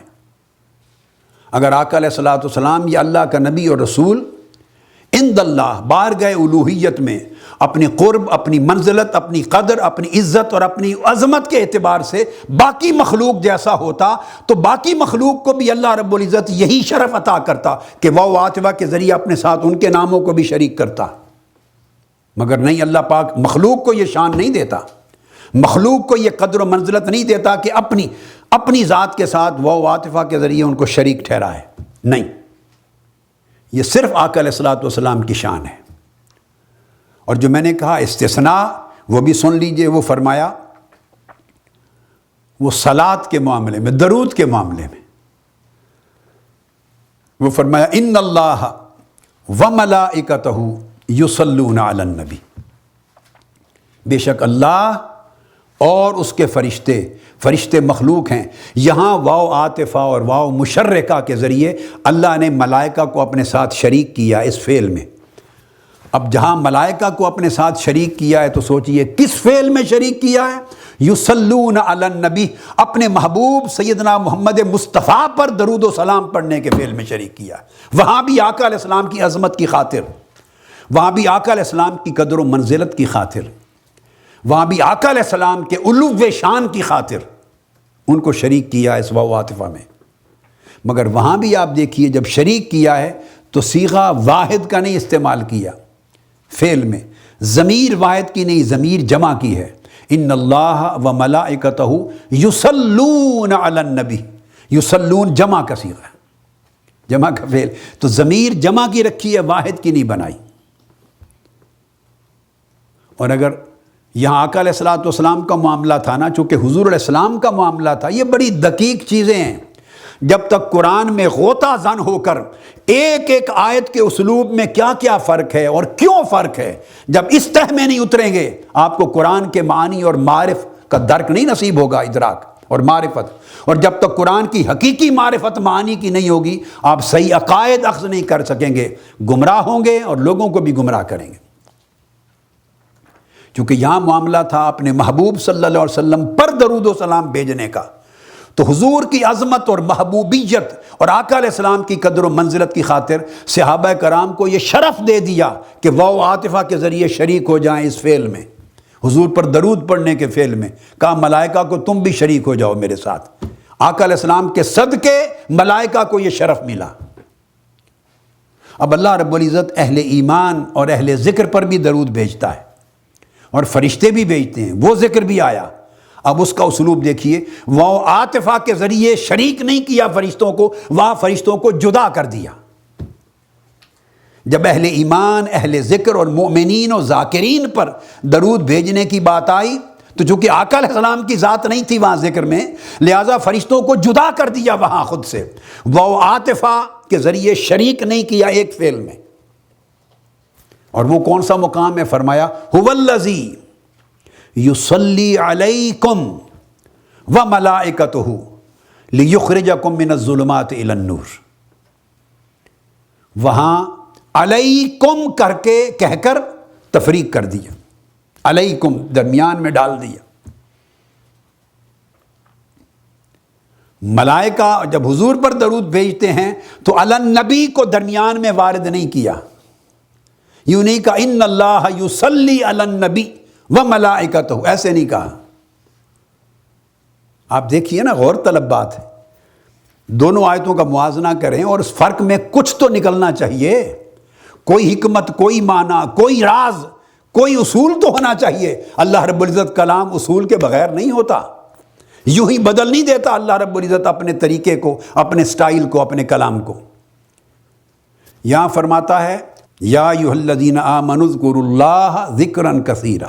اگر آقا علیہ الصلوۃ والسلام یا اللہ کا نبی اور رسول عند اللہ بارگاہ الوہیت میں اپنی قرب، اپنی منزلت، اپنی قدر، اپنی عزت اور اپنی عظمت کے اعتبار سے باقی مخلوق جیسا ہوتا تو باقی مخلوق کو بھی اللہ رب العزت یہی شرف عطا کرتا کہ وہ عاطفہ کے ذریعے اپنے ساتھ ان کے ناموں کو بھی شریک کرتا، مگر نہیں، اللہ پاک مخلوق کو یہ شان نہیں دیتا، مخلوق کو یہ قدر و منزلت نہیں دیتا کہ اپنی ذات کے ساتھ وہ عاطفہ کے ذریعے ان کو شریک ٹھہرائے، نہیں، یہ صرف آقا علیہ الصلوۃ والسلام کی شان ہے۔ اور جو میں نے کہا استثناء، وہ بھی سن لیجئے، وہ فرمایا وہ صلاۃ کے معاملے میں، درود کے معاملے میں، وہ فرمایا ان اللہ وملائکتہ یصلون علی النبی، بے شک اللہ اور اس کے فرشتے مخلوق ہیں۔ یہاں واو عاطفہ اور واو مشرکہ کے ذریعے اللہ نے ملائکہ کو اپنے ساتھ شریک کیا اس فعل میں۔ اب جہاں ملائکہ کو اپنے ساتھ شریک کیا ہے تو سوچئے کس فعل میں شریک کیا ہے؟ یصلون علی النبی، اپنے محبوب سیدنا محمد مصطفیٰ پر درود و سلام پڑھنے کے فعل میں شریک کیا۔ وہاں بھی آقا علیہ السلام کی عظمت کی خاطر، وہاں بھی آقا علیہ السلام کی قدر و منزلت کی خاطر، وہاں بھی آقا علیہ السلام کے علو شان کی خاطر ان کو شریک کیا اس واو عاطفہ میں۔ مگر وہاں بھی آپ دیکھیے جب شریک کیا ہے تو صیغہ واحد کا نہیں استعمال کیا، فعل میں ضمیر واحد کی نہیں، ضمیر جمع کی ہے۔ ان اللہ و ملائکتہ یصلون علی النبی، یصلون جمع کا صیغہ ہے، جمع کا فعل، تو ضمیر جمع کی رکھی ہے، واحد کی نہیں بنائی۔ اور اگر یہاں آقا علیہ الصلوۃ والسلام کا معاملہ تھا نا، چونکہ حضور علیہ السلام کا معاملہ تھا، یہ بڑی دقیق چیزیں ہیں۔ جب تک قرآن میں غوطہ زن ہو کر ایک ایک آیت کے اسلوب میں کیا کیا فرق ہے اور کیوں فرق ہے، جب اس تہ میں نہیں اتریں گے آپ کو قرآن کے معانی اور معرف کا درک نہیں نصیب ہوگا، ادراک اور معرفت۔ اور جب تک قرآن کی حقیقی معرفت معانی کی نہیں ہوگی آپ صحیح عقائد اخذ نہیں کر سکیں گے، گمراہ ہوں گے اور لوگوں کو بھی گمراہ کریں گے۔ چونکہ یہاں معاملہ تھا اپنے محبوب صلی اللہ علیہ وسلم پر درود و سلام بھیجنے کا، تو حضور کی عظمت اور محبوبیت اور آقا علیہ السلام کی قدر و منزلت کی خاطر صحابہ کرام کو یہ شرف دے دیا کہ وہ عاطفہ کے ذریعے شریک ہو جائیں اس فعل میں، حضور پر درود پڑھنے کے فعل میں۔ کہا ملائکہ کو تم بھی شریک ہو جاؤ میرے ساتھ۔ آقا علیہ السلام کے صدقے ملائکہ کو یہ شرف ملا۔ اب اللہ رب العزت اہل ایمان اور اہل ذکر پر بھی درود بھیجتا ہے اور فرشتے بھی بھیجتے ہیں، وہ ذکر بھی آیا۔ اب اس کا اسلوب دیکھیے، وہ عاطفہ کے ذریعے شریک نہیں کیا فرشتوں کو، وہاں فرشتوں کو جدا کر دیا۔ جب اہل ایمان، اہل ذکر اور مومنین و ذاکرین پر درود بھیجنے کی بات آئی تو چونکہ آقا علیہ السلام کی ذات نہیں تھی وہاں ذکر میں، لہٰذا فرشتوں کو جدا کر دیا وہاں خود سے، وہ عاطفہ کے ذریعے شریک نہیں کیا ایک فعل میں۔ اور وہ کون سا مقام ہے؟ فرمایا هو الذی یصلی علیکم وملائکتہ لیخرجکم من الظلمات الی النور۔ وہاں علیکم کہہ کر تفریق کر دیا، علیکم درمیان میں ڈال دیا۔ ملائکہ جب حضور پر درود بھیجتے ہیں تو علی النبی کو درمیان میں وارد نہیں کیا، یوں نہیں کہا ان اللہ یصلی علی النبی وملائکتہ، ایسے نہیں کہا۔ آپ دیکھیے نا، غور طلب بات ہے، دونوں آیتوں کا موازنہ کریں اور اس فرق میں کچھ تو نکلنا چاہیے، کوئی حکمت، کوئی معنی، کوئی راز، کوئی اصول تو ہونا چاہیے۔ اللہ رب العزت کلام اصول کے بغیر نہیں ہوتا، یوں ہی بدل نہیں دیتا اللہ رب العزت اپنے طریقے کو، اپنے سٹائل کو، اپنے کلام کو۔ یہاں فرماتا ہے یا ایھا الذین آمنوا اذکروا اللہ ذکرا کثیرا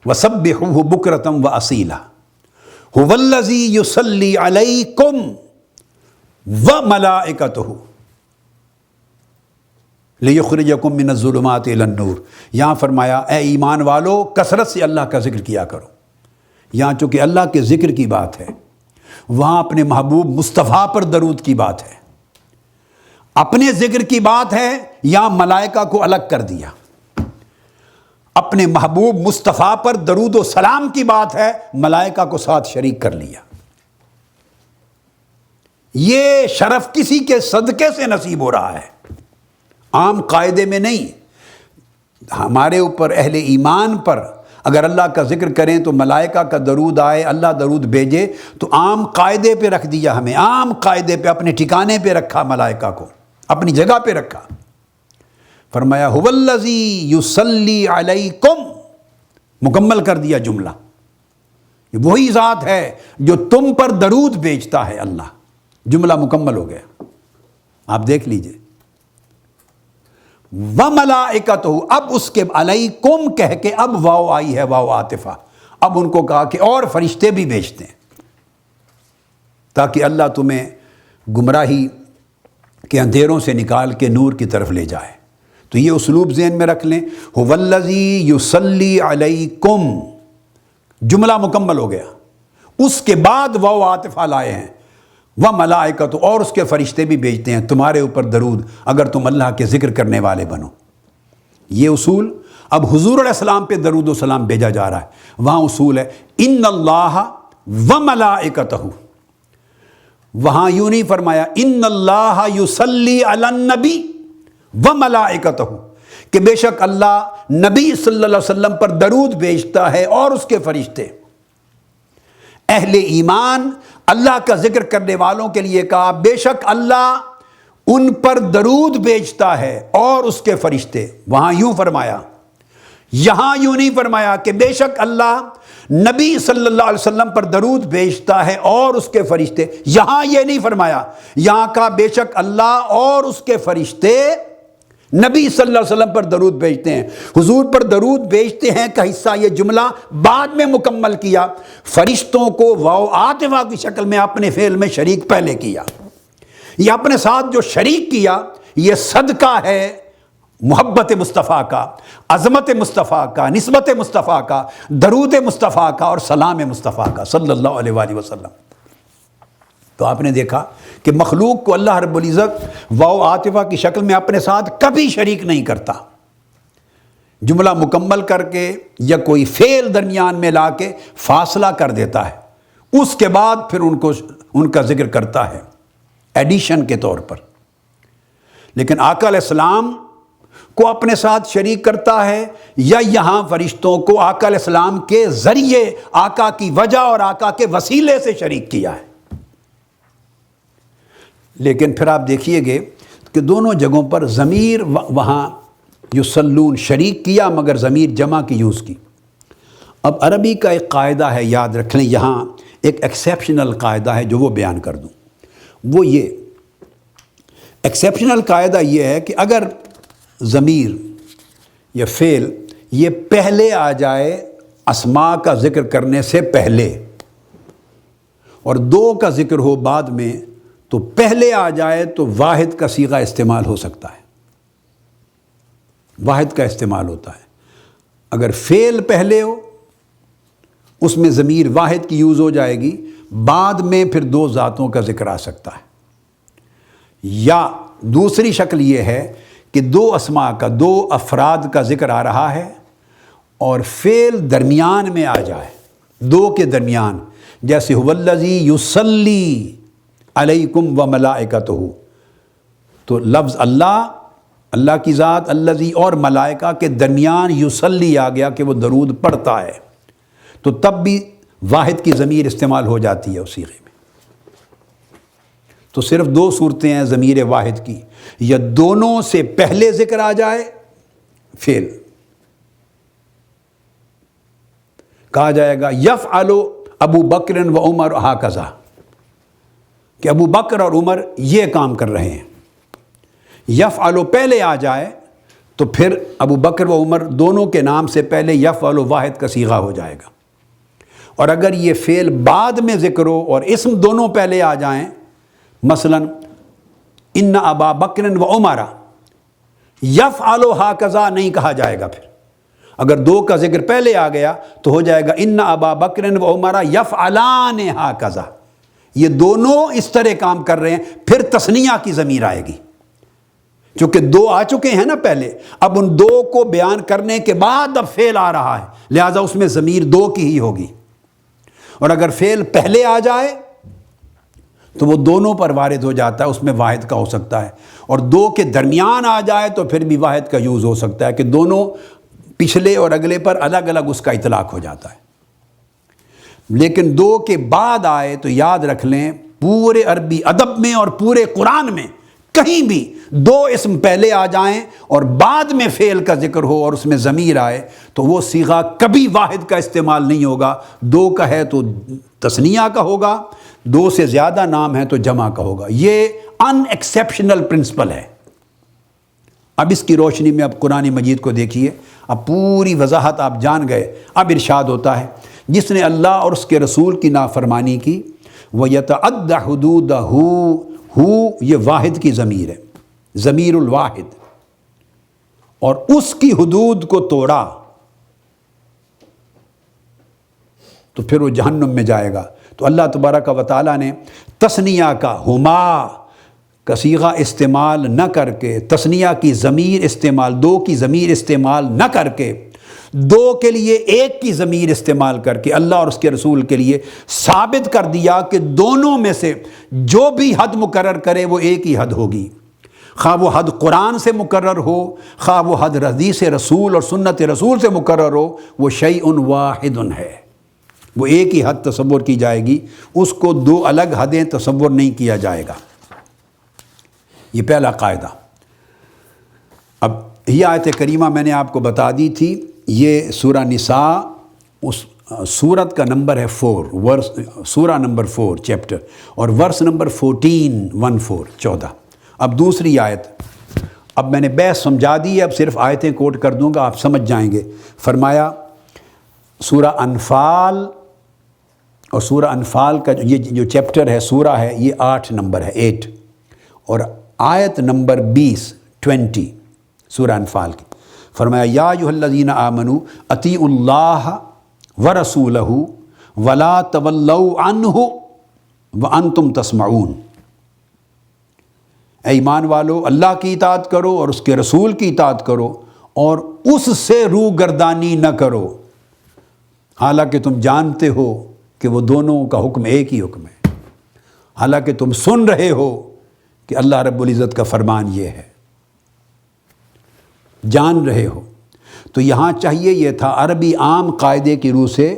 وسبحوہ بکرۃ واصیلا هو الذی یصلی علیکم وملائکتہ لیخرجکم من الظلمات الی النور۔ یہاں فرمایا اے ایمان والو کثرت سے اللہ کا ذکر کیا کرو۔ یہاں چونکہ اللہ کے ذکر کی بات ہے، وہاں اپنے محبوب مصطفیٰ پر درود کی بات ہے، اپنے ذکر کی بات ہے، یہاں ملائکہ کو الگ کر دیا۔ اپنے محبوب مصطفیٰ پر درود و سلام کی بات ہے، ملائکہ کو ساتھ شریک کر لیا۔ یہ شرف کسی کے صدقے سے نصیب ہو رہا ہے، عام قاعدے میں نہیں۔ ہمارے اوپر اہل ایمان پر اگر اللہ کا ذکر کریں تو ملائکہ کا درود آئے، اللہ درود بھیجے تو عام قاعدے پہ رکھ دیا، ہمیں عام قاعدے پہ اپنے ٹھکانے پہ رکھا، ملائکہ کو اپنی جگہ پہ رکھا۔ فرمایا هو الذی یصلی علیکم، مکمل کر دیا جملہ، وہی ذات ہے جو تم پر درود بھیجتا ہے اللہ، جملہ مکمل ہو گیا۔ آپ دیکھ لیجئے وملائکتہ، اب اس کے علیکم کہہ کے اب واو آئی ہے، واو عاطفہ۔ اب ان کو کہا کہ اور فرشتے بھی بھیجتے ہیں تاکہ اللہ تمہیں گمراہی کے اندھیروں سے نکال کے نور کی طرف لے جائے۔ تو یہ اسلوب ذہن میں رکھ لیں، هو الذی یصلی علیکم، جملہ مکمل ہو گیا، اس کے بعد واو عاطفہ لائے ہیں، وملائکۃ، اور اس کے فرشتے بھی بھیجتے ہیں تمہارے اوپر درود اگر تم اللہ کے ذکر کرنے والے بنو۔ یہ اصول اب حضور علیہ السلام پہ درود و سلام بھیجا جا رہا ہے، وہاں اصول ہے ان اللہ وملائکتہ۔ وہاں یوں نہیں فرمایا ان اللہ یصلی علی النبی وملائکتہ کہ بے شک اللہ نبی صلی اللہ علیہ وسلم پر درود بھیجتا ہے اور اس کے فرشتے۔ اہل ایمان اللہ کا ذکر کرنے والوں کے لیے کہا بے شک اللہ ان پر درود بھیجتا ہے اور اس کے فرشتے۔ وہاں یوں فرمایا، یہاں یوں نہیں فرمایا کہ بے شک اللہ نبی صلی اللہ علیہ وسلم پر درود بھیجتا ہے اور اس کے فرشتے، یہاں یہ نہیں فرمایا، یہاں کہا بے شک اللہ اور اس کے فرشتے نبی صلی اللہ علیہ وسلم پر درود بھیجتے ہیں۔ حضور پر درود بھیجتے ہیں کا حصہ یہ جملہ بعد میں مکمل کیا، فرشتوں کو واو عاطفہ کی شکل میں اپنے فعل میں شریک پہلے کیا۔ یہ اپنے ساتھ جو شریک کیا یہ صدقہ ہے محبت مصطفیٰ کا، عظمت مصطفیٰ کا، نسبت مصطفیٰ کا، درود مصطفیٰ کا اور سلام مصطفیٰ کا صلی اللہ علیہ وآلہ وسلم۔ تو آپ نے دیکھا کہ مخلوق کو اللہ رب العزت واو عاطفہ کی شکل میں اپنے ساتھ کبھی شریک نہیں کرتا، جملہ مکمل کر کے یا کوئی فعل درمیان میں لا کے فاصلہ کر دیتا ہے، اس کے بعد پھر ان کا ذکر کرتا ہے ایڈیشن کے طور پر. لیکن آقا علیہ السلام کو اپنے ساتھ شریک کرتا ہے یا یہاں فرشتوں کو آقا علیہ السلام کے ذریعے آقا کی وجہ اور آقا کے وسیلے سے شریک کیا ہے. لیکن پھر آپ دیکھیے گے کہ دونوں جگہوں پر ضمیر وہاں یصلون شریک کیا مگر ضمیر جمع کی یوز کی. اب عربی کا ایک قاعدہ ہے، یاد رکھ لیں، یہاں ایک ایکسیپشنل قاعدہ ہے جو وہ بیان کر دوں. وہ یہ ایکسیپشنل قاعدہ یہ ہے کہ اگر ضمیر یا فعل یہ پہلے آ جائے اسماء کا ذکر کرنے سے پہلے اور دو کا ذکر ہو بعد میں، تو پہلے آ جائے تو واحد کا صیغہ استعمال ہو سکتا ہے، واحد کا استعمال ہوتا ہے. اگر فعل پہلے ہو اس میں ضمیر واحد کی یوز ہو جائے گی، بعد میں پھر دو ذاتوں کا ذکر آ سکتا ہے. یا دوسری شکل یہ ہے کہ دو اسماء کا، دو افراد کا ذکر آ رہا ہے اور فعل درمیان میں آ جائے، دو کے درمیان، جیسے هو الذی یصلی علیکم وملائکتہ، تو لفظ اللہ کی ذات، الذی اور ملائکہ کے درمیان یصلی آ گیا کہ وہ درود پڑھتا ہے، تو تب بھی واحد کی ضمیر استعمال ہو جاتی ہے اس صیغے میں. تو صرف دو صورتیں ہیں ضمیر واحد کی، یا دونوں سے پہلے ذکر آ جائے فعل، کہا جائے گا یفعل ابو بکر و عمر ہاکذا، کہ ابو بکر اور عمر یہ کام کر رہے ہیں. یفعل پہلے آ جائے تو پھر ابو بکر و عمر دونوں کے نام سے پہلے یفعل واحد کا صیغہ ہو جائے گا. اور اگر یہ فعل بعد میں ذکر ہو اور اسم دونوں پہلے آ جائیں، مثلا ان ابا بکر و عمر یفعل ہاکذا نہیں کہا جائے گا. پھر اگر دو کا ذکر پہلے آ گیا تو ہو جائے گا ان ابا بکر و عمر یفعلان ہاکذا، یہ دونوں اس طرح کام کر رہے ہیں. پھر تثنیہ کی ضمیر آئے گی، چونکہ دو آ چکے ہیں نا پہلے، اب ان دو کو بیان کرنے کے بعد اب فعل آ رہا ہے، لہذا اس میں ضمیر دو کی ہی ہوگی. اور اگر فعل پہلے آ جائے تو وہ دونوں پر وارد ہو جاتا ہے، اس میں واحد کا ہو سکتا ہے. اور دو کے درمیان آ جائے تو پھر بھی واحد کا یوز ہو سکتا ہے کہ دونوں پچھلے اور اگلے پر الگ الگ اس کا اطلاق ہو جاتا ہے. لیکن دو کے بعد آئے تو یاد رکھ لیں پورے عربی ادب میں اور پورے قرآن میں کہیں بھی دو اسم پہلے آ جائیں اور بعد میں فعل کا ذکر ہو اور اس میں ضمیر آئے تو وہ صیغہ کبھی واحد کا استعمال نہیں ہوگا. دو کا ہے تو تثنیہ کا ہوگا، دو سے زیادہ نام ہے تو جمع کا ہوگا. یہ ان ایکسیپشنل پرنسپل ہے. اب اس کی روشنی میں اب قرآن مجید کو دیکھیے، اب پوری وضاحت آپ جان گئے. اب ارشاد ہوتا ہے جس نے اللہ اور اس کے رسول کی نافرمانی کی، وَيَتَعَدَّ حُدُودَهُ، یہ واحد کی ضمیر ہے، ضمیر الواحد، اور اس کی حدود کو توڑا تو پھر وہ جہنم میں جائے گا. تو اللہ تبارک و تعالیٰ نے تثنیہ کا ہما کا صیغہ استعمال نہ کر کے، تثنیہ کی ضمیر استعمال، دو کی ضمیر استعمال نہ کر کے، دو کے لیے ایک کی ضمیر استعمال کر کے اللہ اور اس کے رسول کے لیے ثابت کر دیا کہ دونوں میں سے جو بھی حد مقرر کرے وہ ایک ہی حد ہوگی. خواہ وہ حد قرآن سے مقرر ہو، خواہ وہ حد حدیث رسول اور سنت رسول سے مقرر ہو، وہ شیء واحد ہے، وہ ایک ہی حد تصور کی جائے گی، اس کو دو الگ حدیں تصور نہیں کیا جائے گا. یہ پہلا قاعدہ. اب یہ آیت کریمہ میں نے آپ کو بتا دی تھی، یہ سورہ نساء اس سورت کا نمبر ہے 4، ورس سورہ نمبر 4 چیپٹر، اور ورس نمبر 14 اب دوسری آیت. اب میں نے بحث سمجھا دی ہے، اب صرف آیتیں کوٹ کر دوں گا، آپ سمجھ جائیں گے. فرمایا سورہ انفال، اور سورہ انفال کا یہ جو چیپٹر ہے، سورہ ہے، یہ 8 نمبر ہے، 8، اور آیت نمبر 20 سورہ انفال کی. فرمایا یا ایھا الذین آمنوا اطیعوا اللہ ورسولہ ولا تولوا عنہ وانتم تسمعون. اے ایمان والو، اللہ کی اطاعت کرو اور اس کے رسول کی اطاعت کرو اور اس سے روگردانی نہ کرو، حالانکہ تم جانتے ہو کہ کہ وہ دونوں کا حکم ایک ہی حکم ہے، حالانکہ تم سن رہے ہو کہ اللہ رب العزت کا فرمان یہ ہے، جان رہے ہو۔ تو یہاں چاہیے یہ تھا عربی عام قاعدے کی روح سے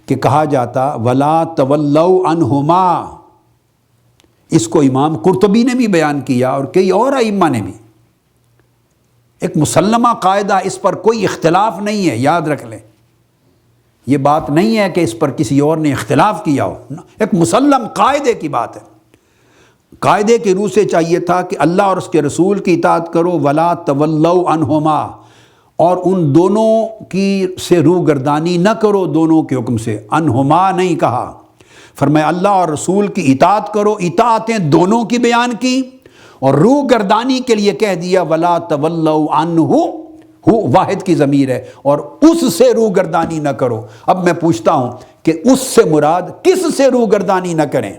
کہ کہا جاتا وَلَا تَوَلَّوْا عَنْهُمَا۔ اس کو امام قرطبی نے بھی بیان کیا اور کئی اور ائمہ نے بھی۔ ایک مسلمہ قاعدہ، اس پر کوئی اختلاف نہیں ہے، یاد رکھ لیں۔ یہ بات نہیں ہے کہ اس پر کسی اور نے اختلاف کیا ہو، ایک مسلم قاعدے کی بات ہے۔ قاعدے کی روح سے چاہیے تھا کہ اللہ اور اس کے رسول کی اطاعت کرو، وَلَا تَوَلَّوْا عَنْهُمَا، اور ان دونوں کی سے روگردانی نہ کرو، دونوں کے حکم سے۔ انہما نہیں کہا، فرمایا اللہ اور رسول کی اطاعت کرو، اطاعتیں دونوں کی بیان کی، اور روگردانی کے لیے کہہ دیا وَلَا تَوَلَّوْا عَنْهُ، ہو واحد کی ضمیر ہے، اور اس سے روگردانی نہ کرو۔ اب میں پوچھتا ہوں کہ اس سے مراد کس سے روگردانی نہ کریں؟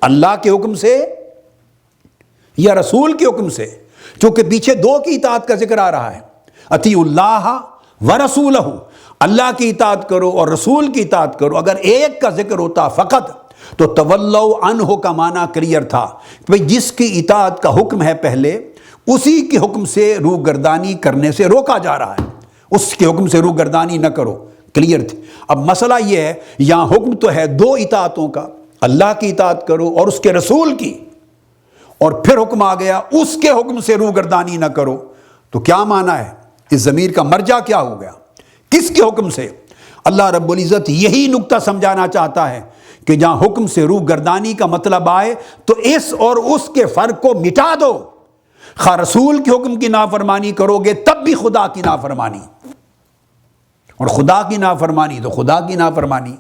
اللہ کے حکم سے یا رسول کے حکم سے؟ چونکہ پیچھے دو کی اطاعت کا ذکر آ رہا ہے، اطیعوا اللہ ورسولہ، اللہ کی اطاعت کرو اور رسول کی اطاعت کرو۔ اگر ایک کا ذکر ہوتا فقط تو تولوا عنہ کا معنی کلیئر تھا کہ جس کی اطاعت کا حکم ہے پہلے، اسی کے حکم سے روگردانی کرنے سے روکا جا رہا ہے، اس کے حکم سے روگردانی نہ کرو، کلیئر تھی۔ اب مسئلہ یہ ہے، یہاں حکم تو ہے دو اطاعتوں کا، اللہ کی اطاعت کرو اور اس کے رسول کی، اور پھر حکم آ گیا اس کے حکم سے روگردانی نہ کرو۔ تو کیا معنی ہے؟ اس ضمیر کا مرجع کیا ہو گیا؟ کس کے حکم سے؟ اللہ رب العزت یہی نقطہ سمجھانا چاہتا ہے کہ جہاں حکم سے روگردانی کا مطلب آئے تو اس اور اس کے فرق کو مٹا دو۔ خواہ رسول کے حکم کی نافرمانی کرو گے تب بھی خدا کی نافرمانی، اور خدا کی نافرمانی تو خدا کی نافرمانی،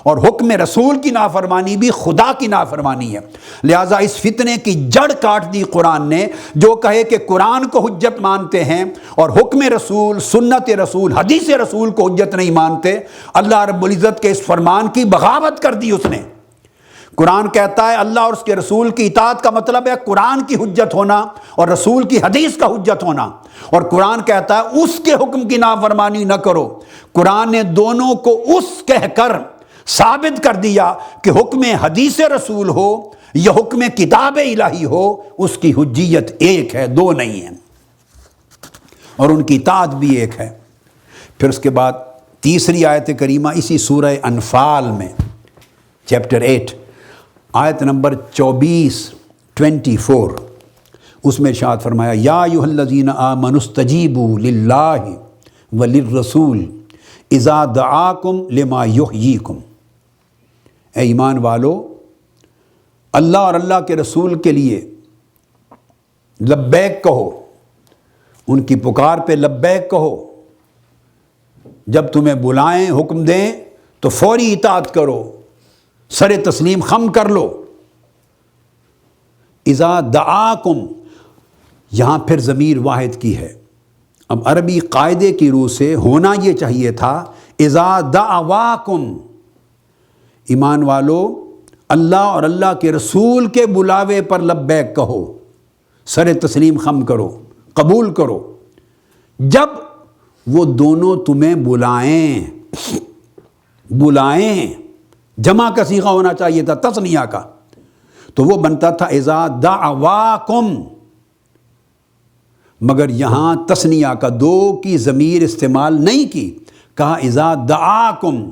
اور حکم رسول کی نافرمانی بھی خدا کی نافرمانی ہے۔ لہٰذا اس فتنے کی جڑ کاٹ دی قرآن نے، جو کہے کہ قرآن کو حجت مانتے ہیں اور حکم رسول، سنت رسول، حدیث رسول کو حجت نہیں مانتے، اللہ رب العزت کے اس فرمان کی بغاوت کر دی اس نے۔ قرآن کہتا ہے اللہ اور اس کے رسول کی اطاعت کا مطلب ہے قرآن کی حجت ہونا اور رسول کی حدیث کا حجت ہونا، اور قرآن کہتا ہے اس کے حکم کی نافرمانی نہ کرو۔ قرآن نے دونوں کو اس کہہ کر ثابت کر دیا کہ حکم حدیث رسول ہو یا حکم کتاب الہی ہو، اس کی حجیت ایک ہے، دو نہیں ہیں، اور ان کی اطاعت بھی ایک ہے۔ پھر اس کے بعد تیسری آیت کریمہ اسی سورہ انفال میں، چیپٹر 8 آیت نمبر 24 اس میں ارشاد فرمایا یا ایھا الذین آمنوا استجیبوا للہ وللرسول اذا دعاکم لما یحییکم۔ اے ایمان والو، اللہ اور اللہ کے رسول کے لیے لبیک کہو، ان کی پکار پہ لبیک کہو، جب تمہیں بلائیں، حکم دیں تو فوری اطاعت کرو، سر تسلیم خم کر لو۔ اذا دعاکم، یہاں پھر ضمیر واحد کی ہے۔ اب عربی قاعدے کی روح سے ہونا یہ چاہیے تھا اذا دعواکم، ایمان والو اللہ اور اللہ کے رسول کے بلاوے پر لبیک کہو، سر تسلیم خم کرو، قبول کرو، جب وہ دونوں تمہیں بلائیں، جمع کا صیغہ ہونا چاہیے تھا تثنیہ کا، تو وہ بنتا تھا اذا دعواکم، مگر یہاں تثنیہ کا دو کی ضمیر استعمال نہیں کی، کہا اذا دعاکم،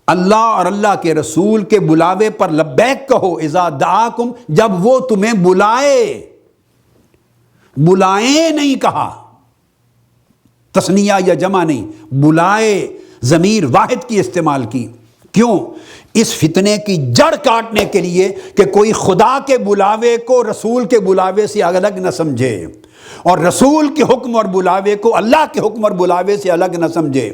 اللہ اور اللہ کے رسول کے بلاوے پر لبیک کہو، اذا دعاکم، جب وہ تمہیں بلائیں نہیں کہا، تثنیہ یا جمع نہیں، بلائے، ضمیر واحد کی استعمال کی۔ کیوں؟ اس فتنے کی جڑ کاٹنے کے لیے کہ کوئی خدا کے بلاوے کو رسول کے بلاوے سے الگ نہ سمجھے، اور رسول کے حکم اور بلاوے کو اللہ کے حکم اور بلاوے سے الگ نہ سمجھے۔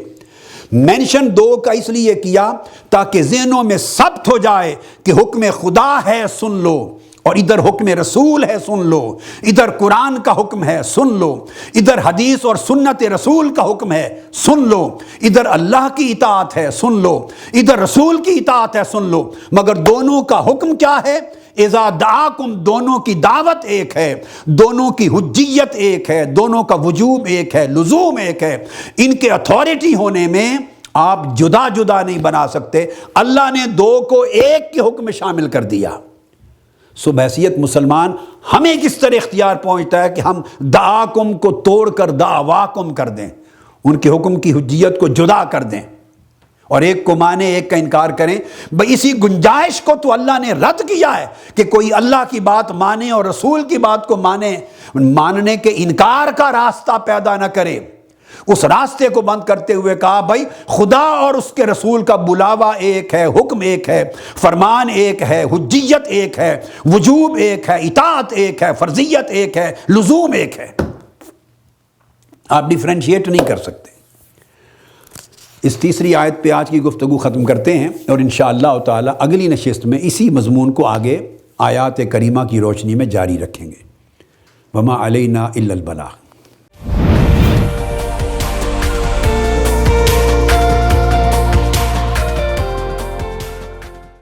مینشن دو کا اس لیے کیا تاکہ ذہنوں میں ثبت ہو جائے کہ حکم خدا ہے سن لو، اور ادھر حکم رسول ہے سن لو، ادھر قرآن کا حکم ہے سن لو، ادھر حدیث اور سنت رسول کا حکم ہے سن لو، ادھر اللہ کی اطاعت ہے سن لو، ادھر رسول کی اطاعت ہے سن لو، مگر دونوں کا حکم کیا ہے؟ اذا دعاکم، دونوں کی دعوت ایک ہے، دونوں کی حجیت ایک ہے، دونوں کا وجوب ایک ہے، لزوم ایک ہے، ان کے اتھارٹی ہونے میں آپ جدا جدا نہیں بنا سکتے، اللہ نے دو کو ایک کے حکم میں شامل کر دیا۔ سو بحیثیت مسلمان ہمیں کس طرح اختیار پہنچتا ہے کہ ہم دعاکم کو توڑ کر دعواکم کر دیں، ان کے حکم کی حجیت کو جدا کر دیں اور ایک کو مانے ایک کا انکار کریں۔ بھئی اسی گنجائش کو تو اللہ نے رد کیا ہے کہ کوئی اللہ کی بات مانے اور رسول کی بات کو ماننے کے انکار کا راستہ پیدا نہ کرے۔ اس راستے کو بند کرتے ہوئے کہا بھائی خدا اور اس کے رسول کا بلاوا ایک ہے، حکم ایک ہے، فرمان ایک ہے، حجیت ایک ہے، وجوب ایک ہے، اطاعت ایک ہے، فرضیت ایک ہے، لزوم ایک ہے۔ آپ ڈیفرینشیٹ نہیں کر سکتے۔ اس تیسری آیت پہ آج کی گفتگو ختم کرتے ہیں اور انشاءاللہ تعالی اگلی نشست میں اسی مضمون کو آگے آیات کریمہ کی روشنی میں جاری رکھیں گے۔ وما علینا الا البلاغ۔